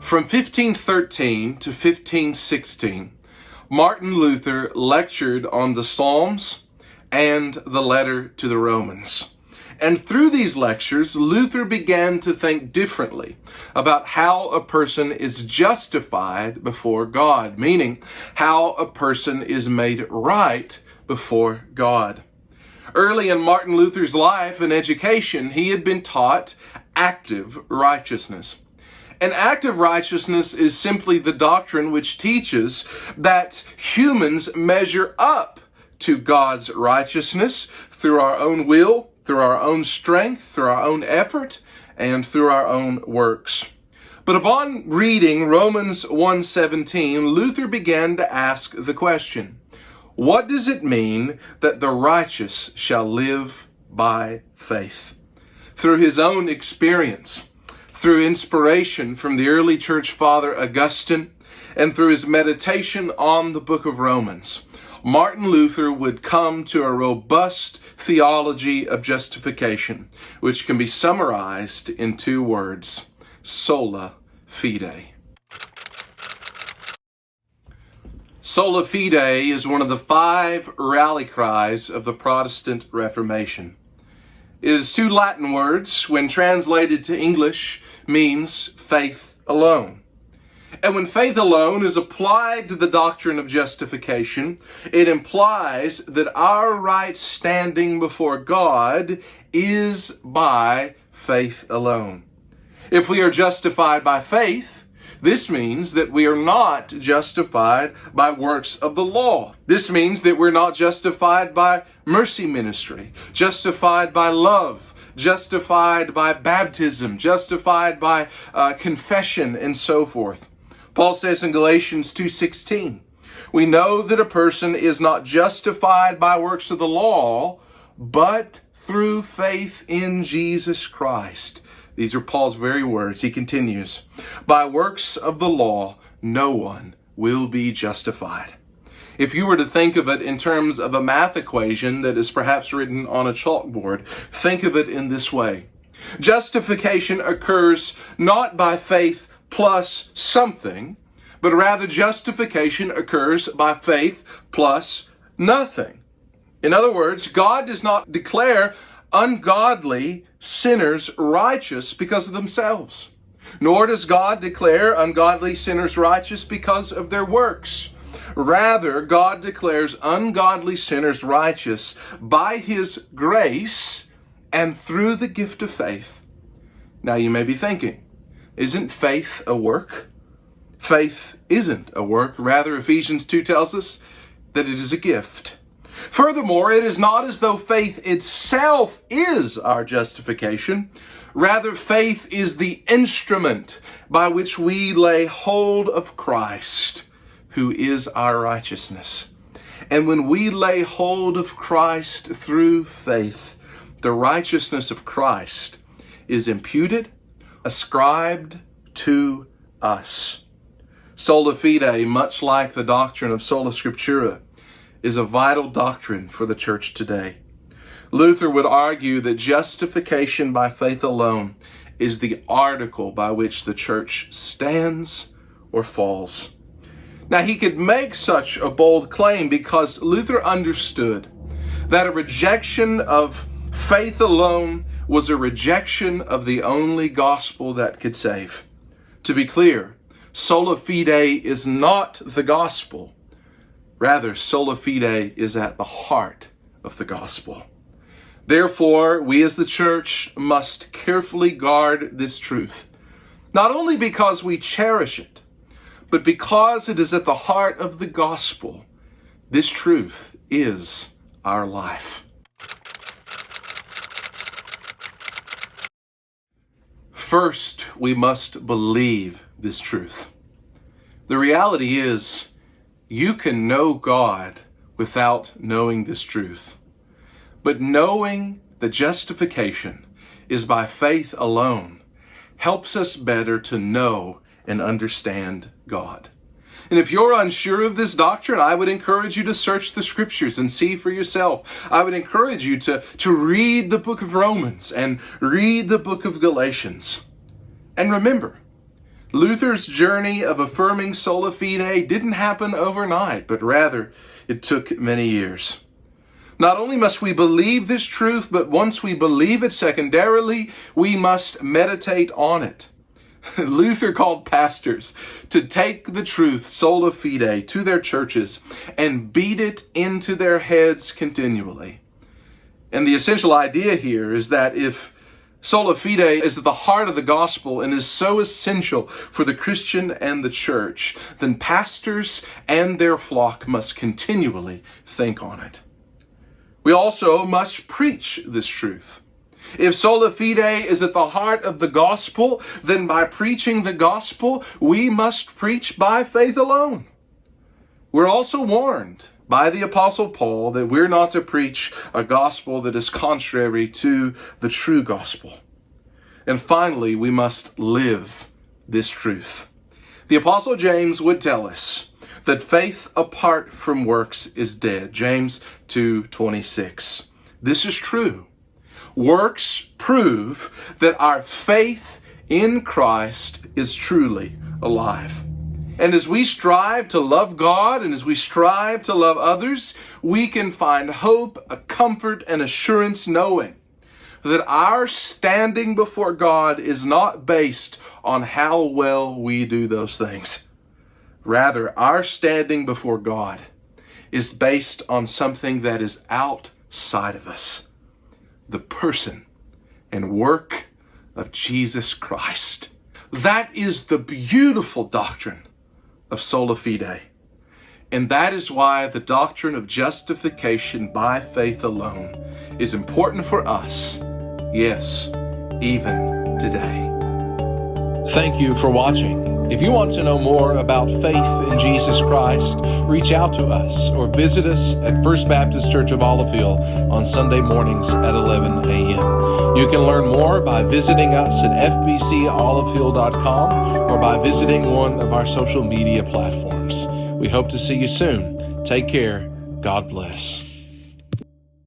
From 1513 to 1516, Martin Luther lectured on the Psalms and the letter to the Romans. And through these lectures, Luther began to think differently about how a person is justified before God, meaning how a person is made right before God. Early in Martin Luther's life and education, he had been taught active righteousness. And active righteousness is simply the doctrine which teaches that humans measure up to God's righteousness through our own will, through our own strength, through our own effort, and through our own works. But upon reading Romans 1:17, Luther began to ask the question, what does it mean that the righteous shall live by faith? Through his own experience, through inspiration from the early church father Augustine, and through his meditation on the book of Romans, Martin Luther would come to a robust theology of justification, which can be summarized in two words: Sola Fide. Sola Fide is one of the 5 rally cries of the Protestant Reformation. It is 2 Latin words, when translated to English, means faith alone. And when faith alone is applied to the doctrine of justification, it implies that our right standing before God is by faith alone. If we are justified by faith, this means that we are not justified by works of the law. This means that we're not justified by mercy ministry, justified by love, justified by baptism, justified by confession, and so forth. Paul says in Galatians 2:16, we know that a person is not justified by works of the law, but through faith in Jesus Christ. These are Paul's very words. He continues, by works of the law, no one will be justified. If you were to think of it in terms of a math equation that is perhaps written on a chalkboard, think of it in this way. Justification occurs not by faith plus something, but rather justification occurs by faith plus nothing. In other words, God does not declare ungodly sinners righteous because of themselves, nor does God declare ungodly sinners righteous because of their works. Rather, God declares ungodly sinners righteous by His grace and through the gift of faith. Now you may be thinking, isn't faith a work? Faith isn't a work. Rather, Ephesians 2 tells us that it is a gift. Furthermore, it is not as though faith itself is our justification. Rather, faith is the instrument by which we lay hold of Christ, who is our righteousness. And when we lay hold of Christ through faith, the righteousness of Christ is imputed, ascribed to us. Sola Fide, much like the doctrine of Sola Scriptura, is a vital doctrine for the church today. Luther would argue that justification by faith alone is the article by which the church stands or falls. Now, he could make such a bold claim because Luther understood that a rejection of faith alone was a rejection of the only gospel that could save. To be clear, Sola Fide is not the gospel. Rather, Sola Fide is at the heart of the gospel. Therefore, we as the church must carefully guard this truth, not only because we cherish it, but because it is at the heart of the gospel. This truth is our life. First, we must believe this truth. The reality is, you can know God without knowing this truth. But knowing that justification is by faith alone helps us better to know and understand God. And if you're unsure of this doctrine, I would encourage you to search the scriptures and see for yourself. I would encourage you to read the book of Romans and read the book of Galatians. And remember, Luther's journey of affirming sola fide didn't happen overnight, but rather it took many years. Not only must we believe this truth, but once we believe it secondarily, we must meditate on it. Luther called pastors to take the truth, sola fide, to their churches and beat it into their heads continually. And the essential idea here is that if sola fide is at the heart of the gospel and is so essential for the Christian and the church, then pastors and their flock must continually think on it. We also must preach this truth. If sola fide is at the heart of the gospel, then by preaching the gospel, we must preach by faith alone. We're also warned by the Apostle Paul that we're not to preach a gospel that is contrary to the true gospel. And finally, we must live this truth. The Apostle James would tell us that faith apart from works is dead. James 2:26. This is true. Works prove that our faith in Christ is truly alive. And as we strive to love God and as we strive to love others, we can find hope, a comfort, and assurance knowing that our standing before God is not based on how well we do those things. Rather, our standing before God is based on something that is outside of us, the person and work of Jesus Christ. That is the beautiful doctrine of sola fide. And that is why the doctrine of justification by faith alone is important for us, yes, even today. Thank you for watching. If you want to know more about faith in Jesus Christ, reach out to us or visit us at First Baptist Church of Olive Hill on Sunday mornings at 11 a.m. You can learn more by visiting us at fbcolivehill.com or by visiting one of our social media platforms. We hope to see you soon. Take care. God bless.